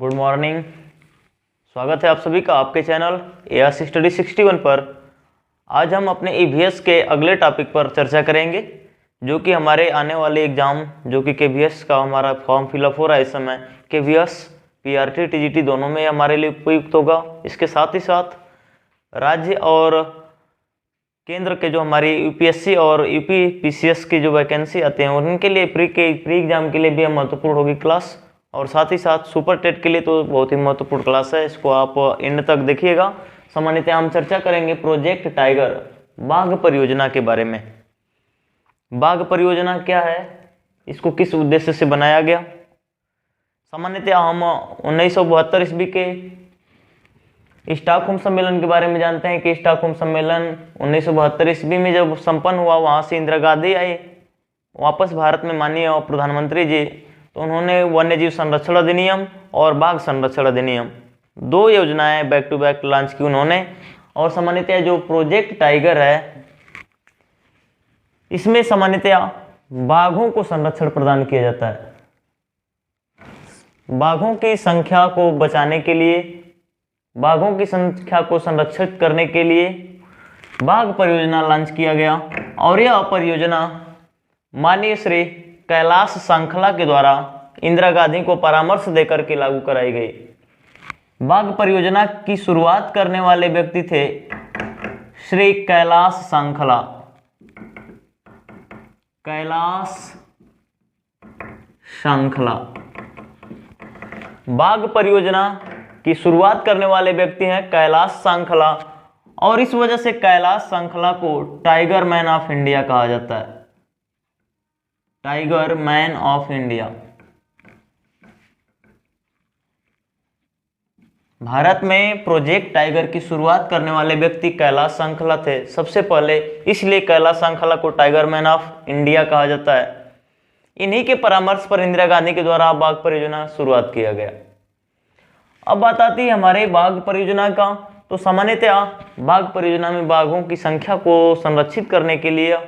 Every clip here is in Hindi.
Good morning. स्वागत है आप सभी का आपके चैनल एआरसी स्टडी 61 पर। आज हम अपने ईवीएस के अगले टॉपिक पर चर्चा करेंगे, जो कि हमारे आने वाले एग्जाम जो कि केवीएस का हमारा फॉर्म फिलअप हो रहा है इस समय, केवीएस पीआरटी टीजीटी दोनों में हमारे लिए उपयुक्त होगा। इसके साथ ही साथ राज्य और केंद्र के जो हमारी यूपीएससी और यूपी पीसीएस की जो वैकेंसी आते हैं उनके लिए प्री एग्जाम के लिए भी महत्वपूर्ण होगी क्लास, और साथ ही साथ सुपर टेट के लिए तो बहुत ही महत्वपूर्ण क्लास है। इसको आप एंड तक देखिएगा। सामान्यतः हम चर्चा करेंगे प्रोजेक्ट टाइगर बाघ परियोजना के बारे में। बाघ परियोजना क्या है, इसको किस उद्देश्य से बनाया गया। सामान्यतः हम 1972 ईस्वी के स्टॉकहोम सम्मेलन के बारे में जानते हैं कि स्टॉकहोम सम्मेलन 1972 ईस्वी में जब संपन्न हुआ, वहाँ से इंदिरा गांधी आई वापस भारत में, माननीय प्रधानमंत्री जी, तो उन्होंने वन्यजीव संरक्षण अधिनियम और बाघ संरक्षण अधिनियम दो योजनाएं बैक टू बैक लॉन्च की उन्होंने। और सामान्यतः जो प्रोजेक्ट टाइगर है, इसमें सामान्यतः बाघों को संरक्षण प्रदान किया जाता है। बाघों की संख्या को बचाने के लिए, बाघों की संख्या को संरक्षित करने के लिए बाघ परियोजना लॉन्च किया गया, और यह परियोजना माननीय श्री कैलाश सांखला के द्वारा इंदिरा गांधी को परामर्श देकर के लागू कराई गई। बाघ परियोजना की शुरुआत करने वाले व्यक्ति थे श्री कैलाश सांखला। कैलाश सांखला बाघ परियोजना की शुरुआत करने वाले व्यक्ति हैं कैलाश सांखला, और इस वजह से कैलाश सांखला को टाइगर मैन ऑफ इंडिया कहा जाता है। Tiger man of India. Bharat में प्रोजेक्ट टाइगर की शुरुआत करने वाले व्यक्ति कैलाश सांखला थे सबसे पहले, इसलिए कैलाश सांखला को टाइगर मैन ऑफ इंडिया कहा जाता है। इन्हीं के परामर्श पर इंदिरा गांधी के द्वारा बाघ परियोजना शुरुआत किया गया। अब बात आती है हमारे बाघ परियोजना का। तो सामान्यतः बाघ परियोजना में बाघों की संख्या को संरक्षित करने के लिए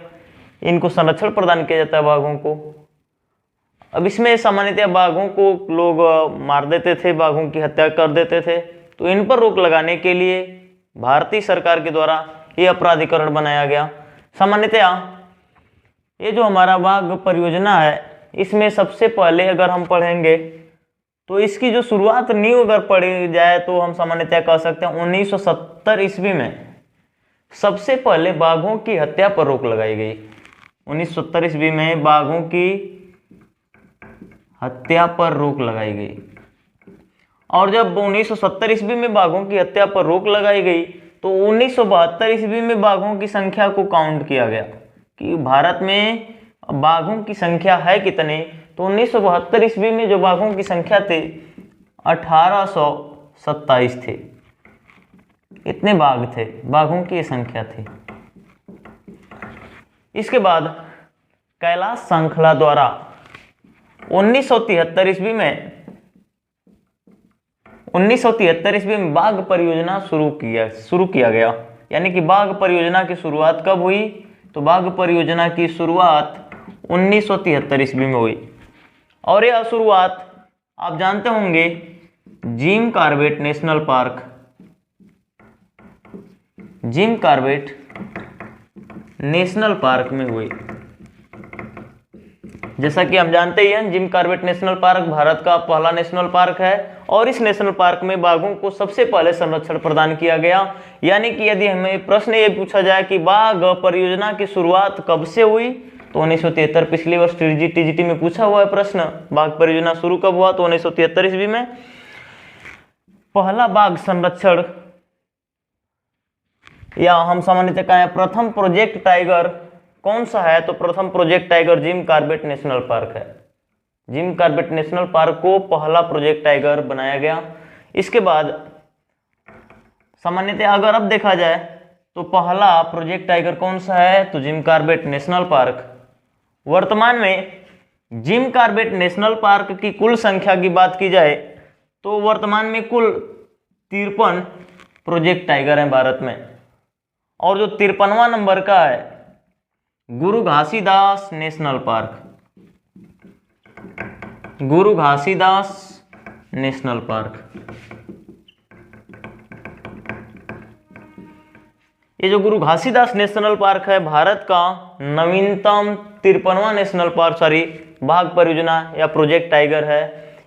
इनको संरक्षण प्रदान किया जाता है बाघों को। अब इसमें सामान्यतः बाघों को लोग मार देते थे, बाघों की हत्या कर देते थे, तो इन पर रोक लगाने के लिए भारतीय सरकार के द्वारा ये अपराधीकरण बनाया गया। सामान्यतः ये जो हमारा बाघ परियोजना है, इसमें सबसे पहले अगर हम पढ़ेंगे तो इसकी जो शुरुआत नींव अगर पढ़ी जाए तो हम सामान्यतः कह सकते हैं 1970 ईस्वी में सबसे पहले बाघों की हत्या पर रोक लगाई गई। 1970 ईस्वी में बाघों की हत्या पर रोक लगाई गई, और जब 1970 ईस्वी में बाघों की हत्या पर रोक लगाई गई तो 1972 ईस्वी में बाघों की संख्या को काउंट किया गया कि भारत में बाघों की संख्या है कितनी। तो 1972 ईस्वी में जो बाघों की संख्या थी 1827 थे। इतने बाघ थे, बाघों की संख्या थी। इसके बाद कैलाश सांखला द्वारा 1973 ईस्वी में बाघ परियोजना शुरू किया गया। यानी कि बाघ परियोजना की शुरुआत कब हुई, तो बाघ परियोजना की शुरुआत 1973 ईस्वी में हुई, और यह शुरुआत आप जानते होंगे Jim Corbett national park, Jim Corbett national park में हुई। जैसा कि हम जानते ही हैं, Jim Corbett national park Bharat का पहला नेशनल पार्क है, और इस नेशनल पार्क में बाघों को सबसे पहले संरक्षण प्रदान किया गया। यानी कि यदि हमें प्रश्न ये पूछा जाए कि बाघ परियोजना की शुरुआत कब से हुई, तो 1973, पिछले वर्ष टीजीटी में पूछा हुआ है प्रश्न, बाघ परियोजना शुरू कब हुआ, तो 1973 ईस्वी में पहला बाघ संरक्षण, या हम सामान्यतः कहें प्रथम प्रोजेक्ट टाइगर कौन सा है, तो प्रथम project tiger Jim Corbett national park है। जिम कॉर्बेट नेशनल पार्क को पहला प्रोजेक्ट टाइगर बनाया गया। इसके बाद सामान्यतः अगर अब देखा जाए तो पहला प्रोजेक्ट टाइगर कौन सा है, तो जिम कॉर्बेट नेशनल पार्क। वर्तमान में जिम कॉर्बेट नेशनल पार्क की कुल संख्या की बात की जाए तो वर्तमान में कुल 53 प्रोजेक्ट टाइगर हैं भारत में, और जो 53वां नंबर का है गुरु घासीदास नेशनल पार्क। गुरु घासीदास नेशनल पार्क। ये जो गुरु घासीदास नेशनल पार्क है भारत का नवीनतम 53वां नेशनल पार्क बाघ परियोजना या प्रोजेक्ट टाइगर है।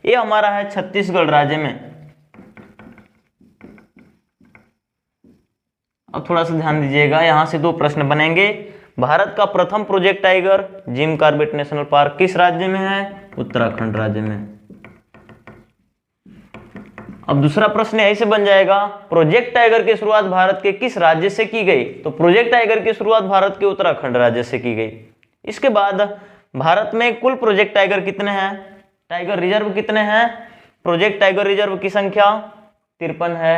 ये हमारा है छत्तीसगढ़ राज्य में। अब थोड़ा सा ध्यान दीजिएगा, यहां से दो प्रश्न बनेंगे। भारत का प्रथम project tiger Jim Corbett national park किस राज्य में है? उत्तराखंड राज्य में। अब दूसरा प्रश्न ऐसे बन जाएगा, प्रोजेक्ट टाइगर की शुरुआत भारत के किस राज्य से की गई? तो प्रोजेक्ट टाइगर की शुरुआत भारत के उत्तराखंड राज्य से की गई। इसके बाद भारत में कुल प्रोजेक्ट टाइगर कितने हैं? टाइगर रिजर्व कितने हैं? प्रोजेक्ट टाइगर रिजर्व की संख्या 53 है।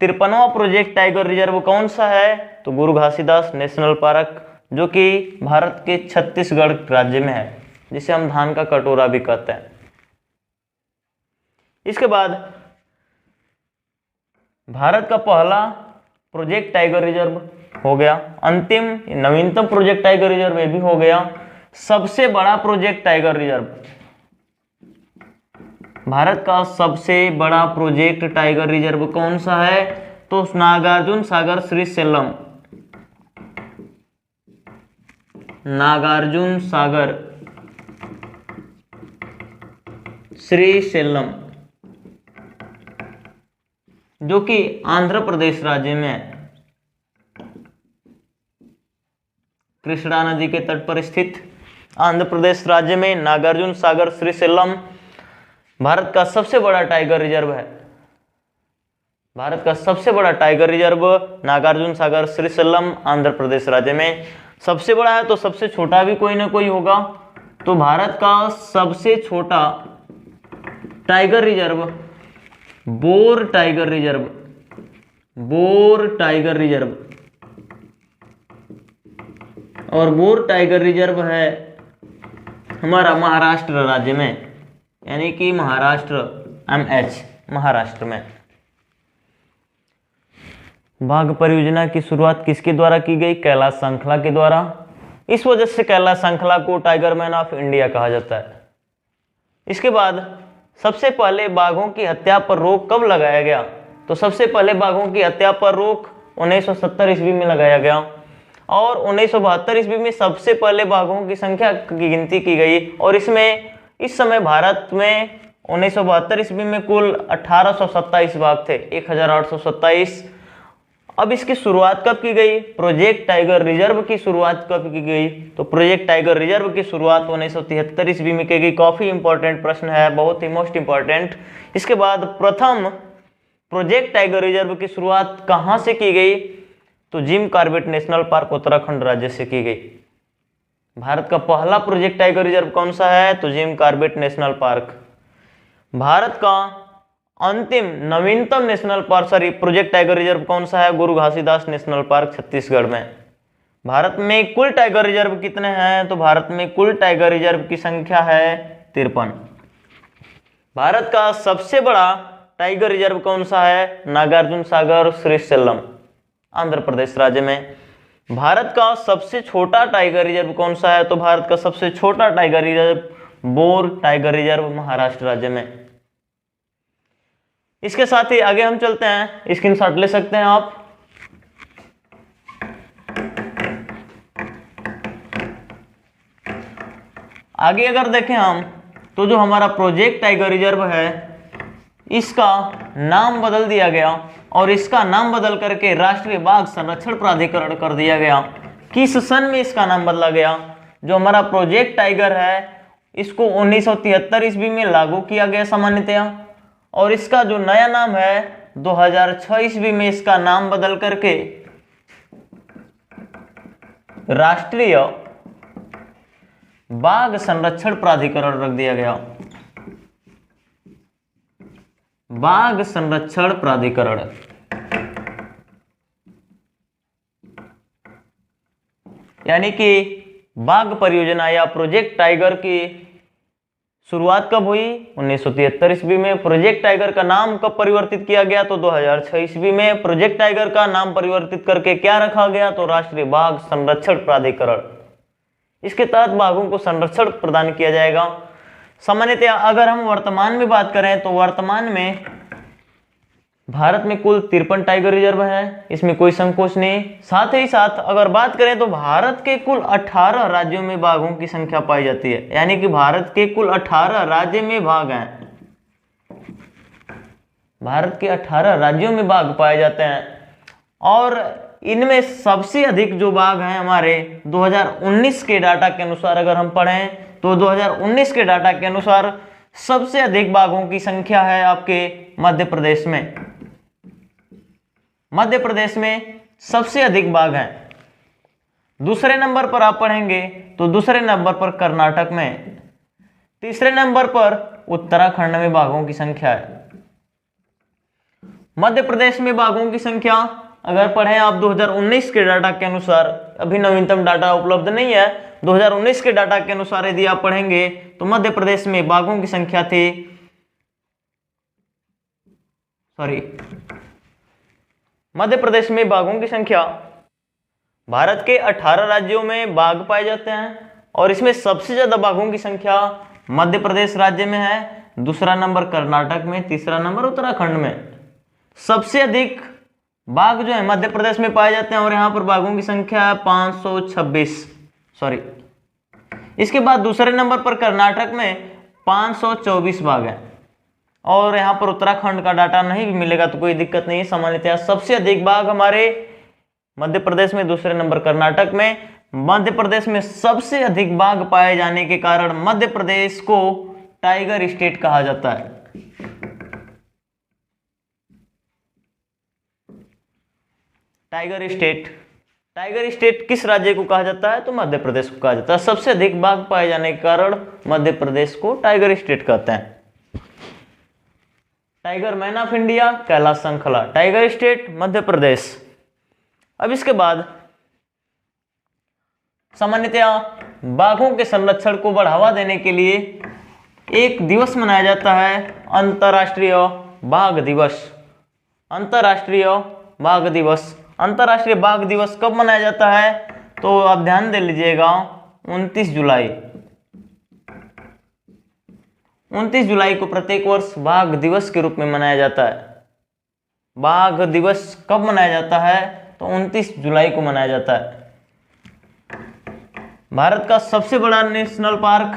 53वां प्रोजेक्ट टाइगर रिजर्व कौन सा है? तो गुरु घासीदास नेशनल पार्क, जो कि भारत के छत्तीसगढ़ राज्य में है, जिसे हम धान का कटोरा भी कहते हैं। इसके बाद भारत का पहला प्रोजेक्ट टाइगर रिजर्व हो गया, अंतिम नवीनतम प्रोजेक्ट टाइगर रिजर्व ये भी हो गया। सबसे बड़ा प्रोजेक्ट टाइगर रिजर्व, भारत का सबसे बड़ा प्रोजेक्ट टाइगर रिजर्व कौन सा है? तो नागार्जुन सागर श्री सेलम, नागार्जुन सागर श्री सेलम, जो कि आंध्र प्रदेश राज्य में है, कृष्णा नदी के तट पर स्थित आंध्र प्रदेश राज्य में नागार्जुन सागर श्रीशैलम भारत का सबसे बड़ा टाइगर रिजर्व है। भारत का सबसे बड़ा टाइगर रिजर्व नागार्जुन सागर श्रीशैलम आंध्र प्रदेश राज्य में। सबसे बड़ा है तो सबसे छोटा भी कोई ना कोई होगा। तो भारत का सबसे छोटा tiger reserve bore tiger reserve, bore tiger reserve, और बोर टाइगर रिजर्व है हमारा महाराष्ट्र राज्य में, यानी कि महाराष्ट्र MH महाराष्ट्र में। बाघ परियोजना की शुरुआत किसके द्वारा की गई? कैलाश संखला के द्वारा। इस वजह से कैलाश संखला को टाइगर मैन ऑफ इंडिया कहा जाता है। इसके बाद सबसे पहले बाघों की हत्या पर रोक कब लगाया गया? तो सबसे पहले बाघों की हत्या पर रोक 1970 ईस्वी में लगाया गया, और 1972 ईस्वी में सबसे पहले बाघों की संख्या की गिनती की गई। और इसमें इस समय भारत में 1972 ईस्वी में कुल 1827 बाघ थे, 1827। अब इसकी शुरुआत कब की गई? प्रोजेक्ट टाइगर रिजर्व की शुरुआत कब की गई? तो प्रोजेक्ट टाइगर रिजर्व की शुरुआत 1973 ईस्वी में की गई। काफी इंपॉर्टेंट प्रश्न है, बहुत ही मोस्ट इंपॉर्टेंट। इसके बाद प्रथम प्रोजेक्ट टाइगर रिजर्व की शुरुआत कहां से की गई? तो Jim Corbett national park Uttarakhand राज्य से की गई। भारत का पहला प्रोजेक्ट टाइगर रिजर्व कौन सा है? तो Jim Corbett national park. Bharat का अंतिम नवीनतम national park project tiger reserve कौन सा है? गुरु घासीदास नेशनल पार्क छत्तीसगढ़ में। भारत में कुल टाइगर रिजर्व कितने हैं? तो भारत में कुल टाइगर रिजर्व की संख्या है 53। भारत का सबसे बड़ा टाइगर रिजर्व कौन सा है? नागार्जुन सागर श्रीशैलम आंध्र प्रदेश राज्य में। भारत का सबसे छोटा टाइगर रिजर्व कौन सा है? तो भारत का सबसे छोटा tiger reserve bore tiger reserve Maharashtra राज्य में। इसके साथ ही आगे हम चलते हैं, स्क्रीनशॉट ले सकते हैं आप। आगे अगर देखें हम तो जो हमारा प्रोजेक्ट टाइगर रिजर्व है इसका नाम बदल दिया गया, और इसका नाम बदल करके राष्ट्रीय बाघ संरक्षण प्राधिकरण कर दिया गया। किस सन में इसका नाम बदला गया? जो हमारा प्रोजेक्ट टाइगर है इसको 1973 ईस्वी में लागू किया गया सामान्यतया, और इसका जो नया नाम है 2006 ईस्वी में इसका नाम बदल करके राष्ट्रीय बाघ संरक्षण प्राधिकरण रख दिया गया। बाघ संरक्षण प्राधिकरण। यानी कि बाघ परियोजना या प्रोजेक्ट टाइगर की शुरुआत कब हुई? 1973 ईस्वी में। प्रोजेक्ट टाइगर का नाम कब परिवर्तित किया गया? तो 2006 ईस्वी में। प्रोजेक्ट टाइगर का नाम परिवर्तित करके क्या रखा गया? तो राष्ट्रीय बाघ संरक्षण प्राधिकरण। इसके तहत बाघों को संरक्षण प्रदान किया जाएगा। सामान्यतया अगर हम वर्तमान में बात करें तो वर्तमान में भारत में कुल 53 टाइगर रिजर्व है, इसमें कोई संकोच नहीं। साथ ही साथ अगर बात करें तो भारत के कुल 18 राज्यों में बाघों की संख्या पाई जाती है, यानी कि भारत के कुल 18 राज्य में बाघ हैं। भारत के 18 राज्यों में बाघ पाए जाते हैं और इनमें सबसे अधिक जो बाघ हैं हमारे 2019 के डाटा के अनुसार अगर हम पढ़ें तो 2019 के डाटा के अनुसार सबसे अधिक बाघों की संख्या है आपके मध्य प्रदेश में। मध्य प्रदेश में सबसे अधिक बाघ हैं। दूसरे नंबर पर आप पढ़ेंगे तो दूसरे नंबर पर कर्नाटक में, तीसरे नंबर पर उत्तराखंड में बाघों की संख्या है। मध्य प्रदेश में बाघों की संख्या अगर पढ़ें आप 2019 के डाटा के अनुसार, अभी नवीनतम डाटा उपलब्ध नहीं है, 2019 के डाटा के अनुसार यदि आप पढ़ेंगे तो मध्य प्रदेश में बाघों की संख्या थी मध्य प्रदेश में बाघों की संख्या, भारत के 18 राज्यों में बाघ पाए जाते हैं और इसमें सबसे ज्यादा बाघों की संख्या मध्य प्रदेश राज्य में है, दूसरा नंबर कर्नाटक में, तीसरा नंबर उत्तराखंड में। सबसे अधिक बाघ जो है मध्य प्रदेश में पाए जाते हैं और यहाँ पर बाघों की संख्या है 526। इसके बाद दूसरे नंबर पर कर्नाटक में 524 बाघ हैं और यहाँ पर उत्तराखंड का डाटा नहीं भी मिलेगा तो कोई दिक्कत नहीं है। सामान्यतया सबसे अधिक बाघ हमारे मध्य प्रदेश में, दूसरे नंबर कर्नाटक में। मध्य प्रदेश में सबसे अधिक बाघ पाए जाने के कारण मध्य प्रदेश को टाइगर स्टेट कहा जाता है। टाइगर स्टेट किस राज्य को कहा जाता है? तो मध्य प्रदेश को कहा जाता है। सबसे अधिक बाघ पाए जाने के कारण मध्य प्रदेश को टाइगर स्टेट कहते हैं। Tiger man of India Kailash Sankhala, tiger state Madhya Pradesh. अब इसके बाद सामान्यतया बाघों के संरक्षण को बढ़ावा देने के लिए एक दिवस मनाया जाता है, अंतर्राष्ट्रीय बाघ दिवस। अंतर्राष्ट्रीय बाघ दिवस, अंतर्राष्ट्रीय बाघ दिवस कब मनाया जाता है? तो आप ध्यान दे लीजिएगा, 29 जुलाई। 29 जुलाई को प्रत्येक वर्ष बाघ दिवस के रूप में मनाया जाता है। बाघ दिवस कब मनाया जाता है? तो 29 जुलाई को मनाया जाता है। भारत का सबसे बड़ा नेशनल पार्क,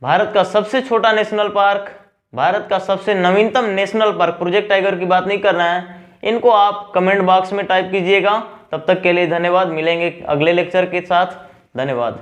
भारत का सबसे छोटा नेशनल पार्क, भारत का सबसे नवीनतम नेशनल पार्क, प्रोजेक्ट टाइगर की बात नहीं कर रहे हैं, इनको आप कमेंट बॉक्स में टाइप कीजिएगा। तब तक के लिए धन्यवाद, मिलेंगे अगले लेक्चर के साथ। धन्यवाद।